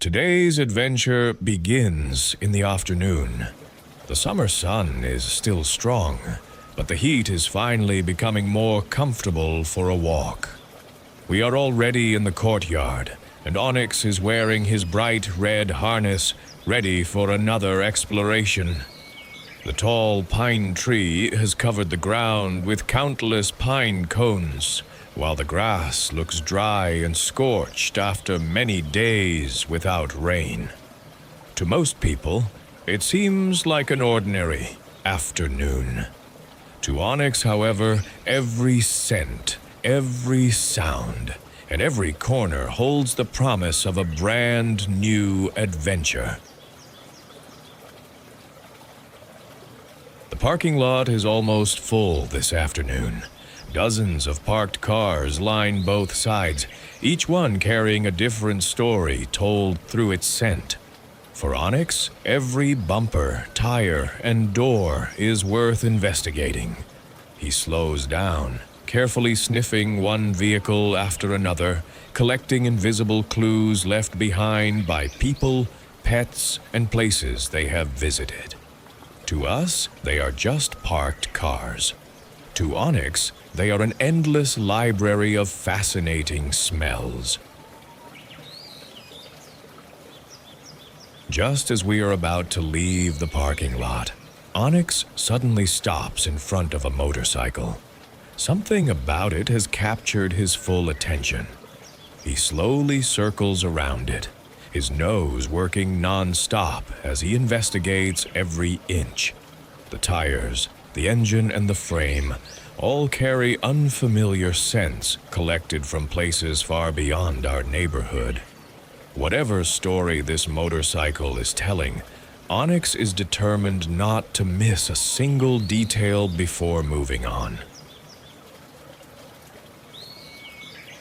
Today's adventure begins in the afternoon. The summer sun is still strong, but the heat is finally becoming more comfortable for a walk. We are already in the courtyard, and Onyx is wearing his bright red harness, ready for another exploration. The tall pine tree has covered the ground with countless pine cones, while the grass looks dry and scorched after many days without rain. To most people, it seems like an ordinary afternoon. To Onyx, however, every scent, every sound, and every corner holds the promise of a brand new adventure. The parking lot is almost full this afternoon. Dozens of parked cars line both sides, each one carrying a different story told through its scent. For Onyx, every bumper, tire, and door is worth investigating. He slows down, carefully sniffing one vehicle after another, collecting invisible clues left behind by people, pets, and places they have visited. To us, they are just parked cars. To Onyx, they are an endless library of fascinating smells. Just as we are about to leave the parking lot, Onyx suddenly stops in front of a motorcycle. Something about it has captured his full attention. He slowly circles around it, his nose working non-stop as he investigates every inch. The tires, the engine, and the frame all carry unfamiliar scents collected from places far beyond our neighborhood. Whatever story this motorcycle is telling, Onyx is determined not to miss a single detail before moving on.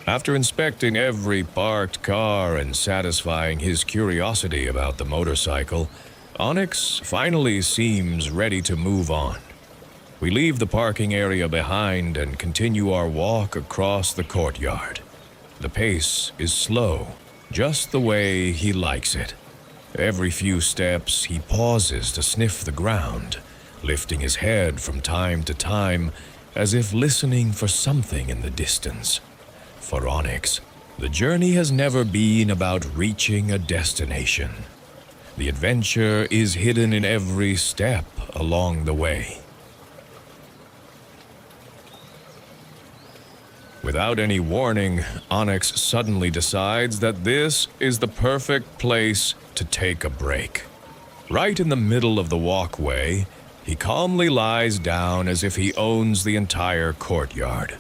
After inspecting every parked car and satisfying his curiosity about the motorcycle, Onyx finally seems ready to move on. We leave the parking area behind and continue our walk across the courtyard. The pace is slow, just the way he likes it. Every few steps, he pauses to sniff the ground, lifting his head from time to time as if listening for something in the distance. For Onyx, the journey has never been about reaching a destination. The adventure is hidden in every step along the way. Without any warning, Onyx suddenly decides that this is the perfect place to take a break. Right in the middle of the walkway, he calmly lies down as if he owns the entire courtyard.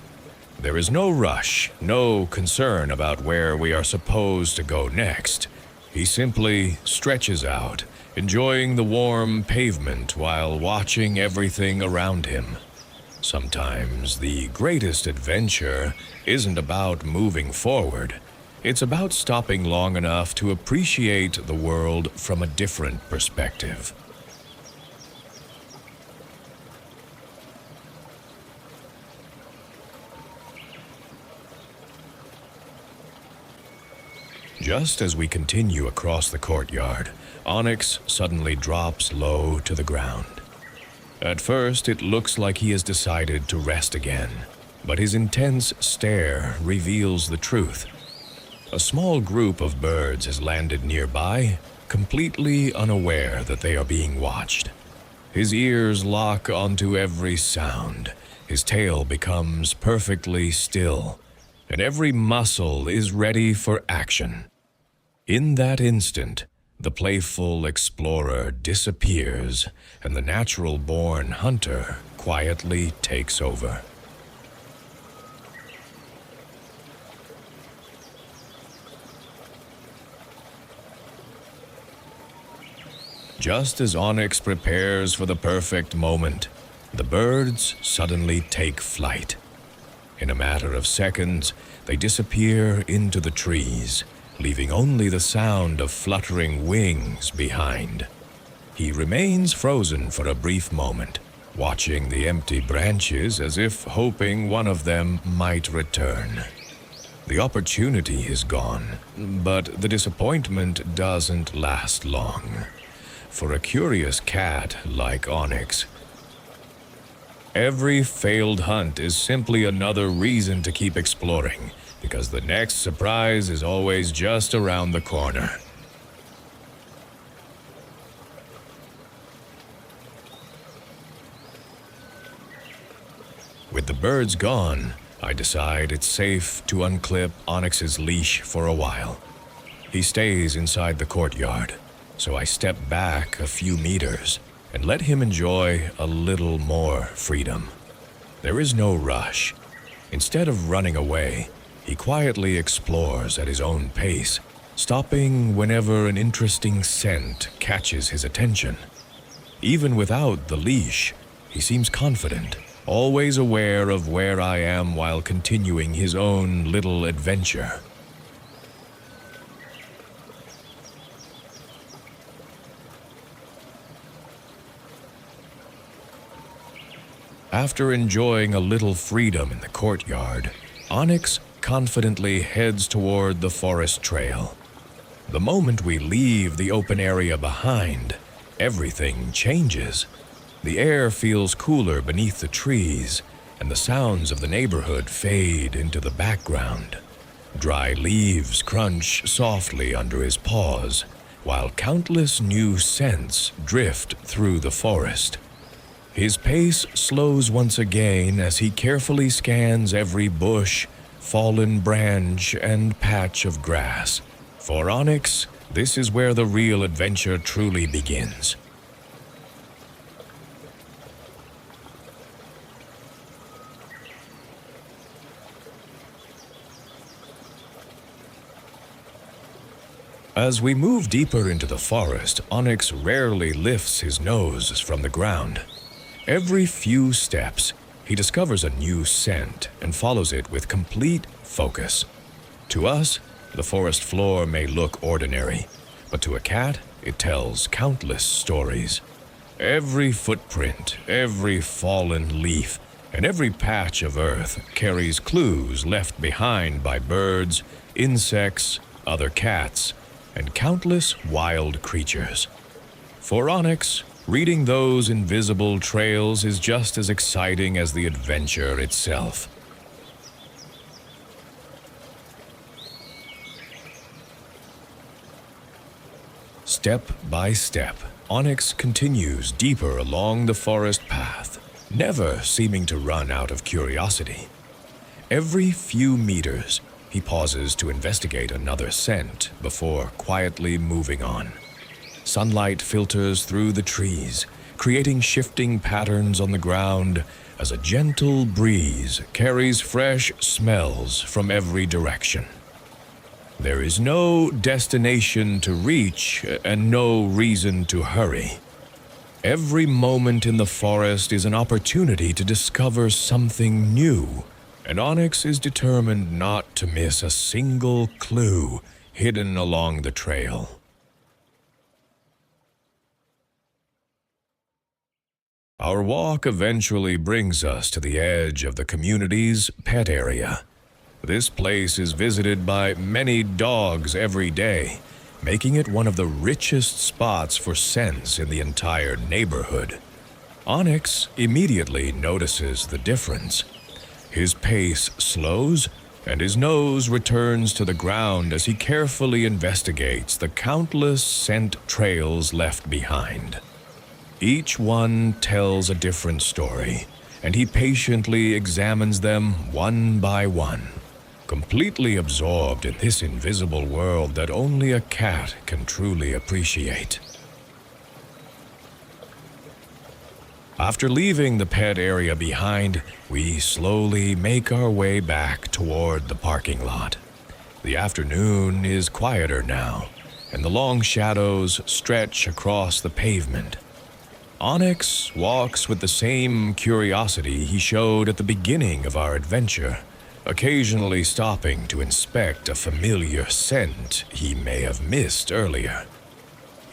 There is no rush, no concern about where we are supposed to go next. He simply stretches out, enjoying the warm pavement while watching everything around him. Sometimes the greatest adventure isn't about moving forward. It's about stopping long enough to appreciate the world from a different perspective. Just as we continue across the courtyard, Onyx suddenly drops low to the ground. At first, it looks like he has decided to rest again, but his intense stare reveals the truth. A small group of birds has landed nearby, completely unaware that they are being watched. His ears lock onto every sound, his tail becomes perfectly still, and every muscle is ready for action. In that instant, the playful explorer disappears, and the natural-born hunter quietly takes over. Just as Onyx prepares for the perfect moment, the birds suddenly take flight. In a matter of seconds, they disappear into the trees, leaving only the sound of fluttering wings behind. He remains frozen for a brief moment, watching the empty branches as if hoping one of them might return. The opportunity is gone, but the disappointment doesn't last long. For a curious cat like Onyx, every failed hunt is simply another reason to keep exploring, because the next surprise is always just around the corner. With the birds gone, I decide it's safe to unclip Onyx's leash for a while. He stays inside the courtyard, so I step back a few meters and let him enjoy a little more freedom. There is no rush. Instead of running away, he quietly explores at his own pace, stopping whenever an interesting scent catches his attention. Even without the leash, he seems confident, always aware of where I am while continuing his own little adventure. After enjoying a little freedom in the courtyard, Onyx confidently heads toward the forest trail. The moment we leave the open area behind, everything changes. The air feels cooler beneath the trees, and the sounds of the neighborhood fade into the background. Dry leaves crunch softly under his paws, while countless new scents drift through the forest. His pace slows once again as he carefully scans every bush, fallen branch, and patch of grass. For Onyx, this is where the real adventure truly begins. As we move deeper into the forest, Onyx rarely lifts his nose from the ground. Every few steps, he discovers a new scent and follows it with complete focus. To us, the forest floor may look ordinary, but to a cat, it tells countless stories. Every footprint, every fallen leaf, and every patch of earth carries clues left behind by birds, insects, other cats, and countless wild creatures. For Onyx, reading those invisible trails is just as exciting as the adventure itself. Step by step, Onyx continues deeper along the forest path, never seeming to run out of curiosity. Every few meters, he pauses to investigate another scent before quietly moving on. Sunlight filters through the trees, creating shifting patterns on the ground as a gentle breeze carries fresh smells from every direction. There is no destination to reach and no reason to hurry. Every moment in the forest is an opportunity to discover something new, and Onyx is determined not to miss a single clue hidden along the trail. Our walk eventually brings us to the edge of the community's pet area. This place is visited by many dogs every day, making it one of the richest spots for scents in the entire neighborhood. Onyx immediately notices the difference. His pace slows, and his nose returns to the ground as he carefully investigates the countless scent trails left behind. Each one tells a different story, and he patiently examines them one by one, completely absorbed in this invisible world that only a cat can truly appreciate. After leaving the pet area behind, we slowly make our way back toward the parking lot. The afternoon is quieter now, and the long shadows stretch across the pavement. Onyx walks with the same curiosity he showed at the beginning of our adventure, occasionally stopping to inspect a familiar scent he may have missed earlier.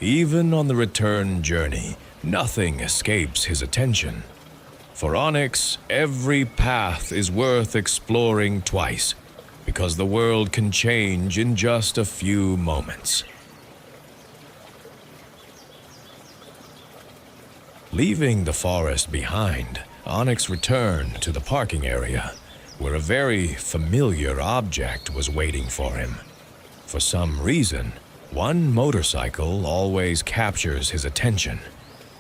Even on the return journey, nothing escapes his attention. For Onyx, every path is worth exploring twice, because the world can change in just a few moments. Leaving the forest behind, Onyx returned to the parking area, where a very familiar object was waiting for him. For some reason, one motorcycle always captures his attention.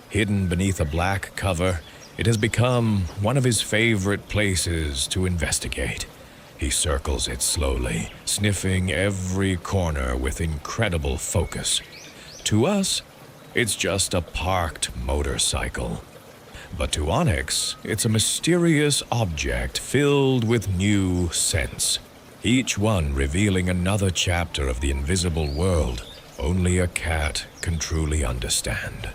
Hidden beneath a black cover, it has become one of his favorite places to investigate. He circles it slowly, sniffing every corner with incredible focus. To us, it's just a parked motorcycle. But to Onyx, it's a mysterious object filled with new scents, each one revealing another chapter of the invisible world only a cat can truly understand.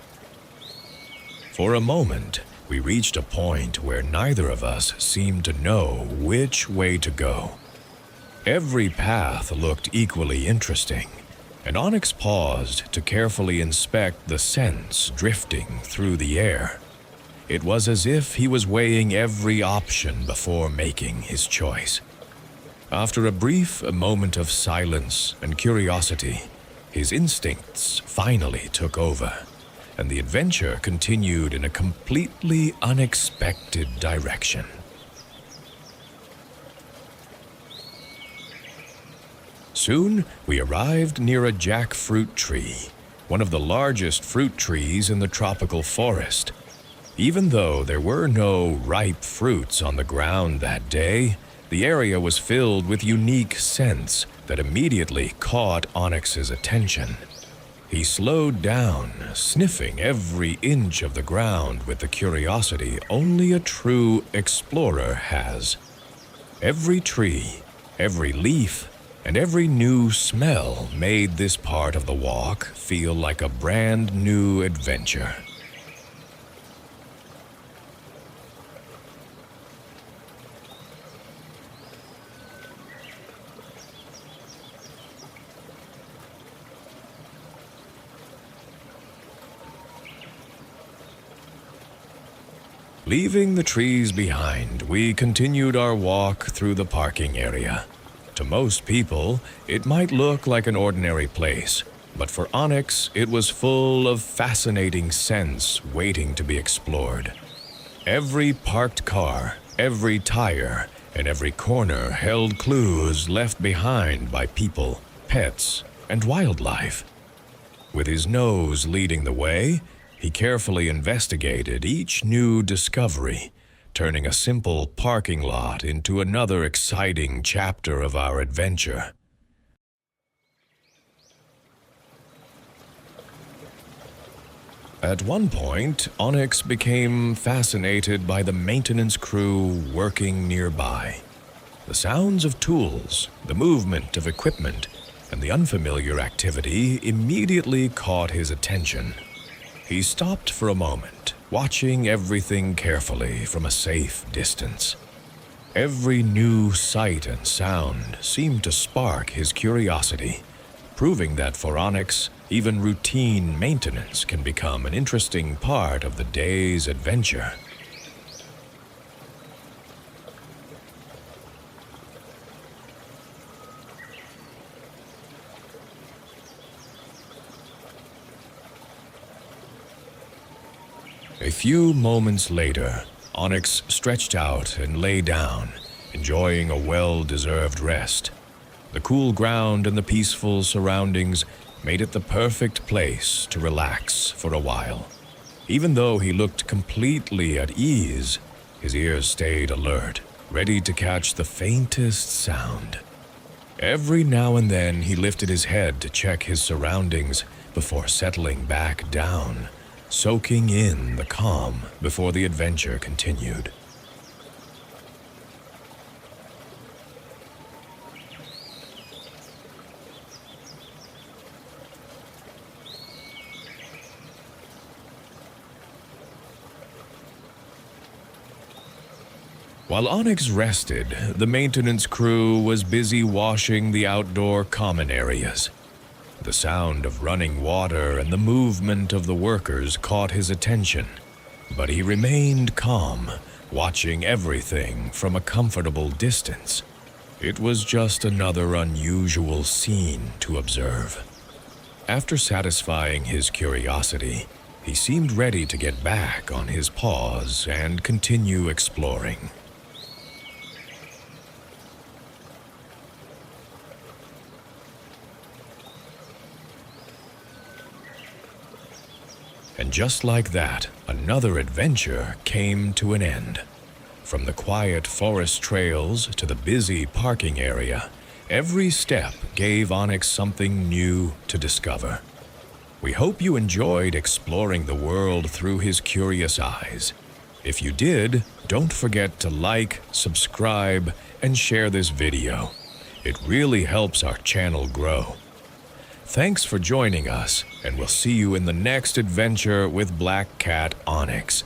For a moment, we reached a point where neither of us seemed to know which way to go. Every path looked equally interesting, and Onyx paused to carefully inspect the scents drifting through the air. It was as if he was weighing every option before making his choice. After a brief moment of silence and curiosity, his instincts finally took over, and the adventure continued in a completely unexpected direction. Soon, we arrived near a jackfruit tree, one of the largest fruit trees in the tropical forest. Even though there were no ripe fruits on the ground that day, the area was filled with unique scents that immediately caught Onyx's attention. He slowed down, sniffing every inch of the ground with the curiosity only a true explorer has. Every tree, every leaf, and every new smell made this part of the walk feel like a brand new adventure. Leaving the trees behind, we continued our walk through the parking area. To most people, it might look like an ordinary place, but for Onyx, it was full of fascinating scents waiting to be explored. Every parked car, every tire, and every corner held clues left behind by people, pets, and wildlife. With his nose leading the way, he carefully investigated each new discovery, turning a simple parking lot into another exciting chapter of our adventure. At one point, Onyx became fascinated by the maintenance crew working nearby. The sounds of tools, the movement of equipment, and the unfamiliar activity immediately caught his attention. He stopped for a moment, watching everything carefully from a safe distance. Every new sight and sound seemed to spark his curiosity, proving that for Onyx, even routine maintenance can become an interesting part of the day's adventure. A few moments later, Onyx stretched out and lay down, enjoying a well-deserved rest. The cool ground and the peaceful surroundings made it the perfect place to relax for a while. Even though he looked completely at ease, his ears stayed alert, ready to catch the faintest sound. Every now and then he lifted his head to check his surroundings before settling back down, soaking in the calm before the adventure continued. While Onyx rested, the maintenance crew was busy washing the outdoor common areas. The sound of running water and the movement of the workers caught his attention, but he remained calm, watching everything from a comfortable distance. It was just another unusual scene to observe. After satisfying his curiosity, he seemed ready to get back on his paws and continue exploring. And just like that, another adventure came to an end. From the quiet forest trails to the busy parking area, every step gave Onyx something new to discover. We hope you enjoyed exploring the world through his curious eyes. If you did, don't forget to like, subscribe, and share this video. It really helps our channel grow. Thanks for joining us, and we'll see you in the next adventure with Black Cat Onyx.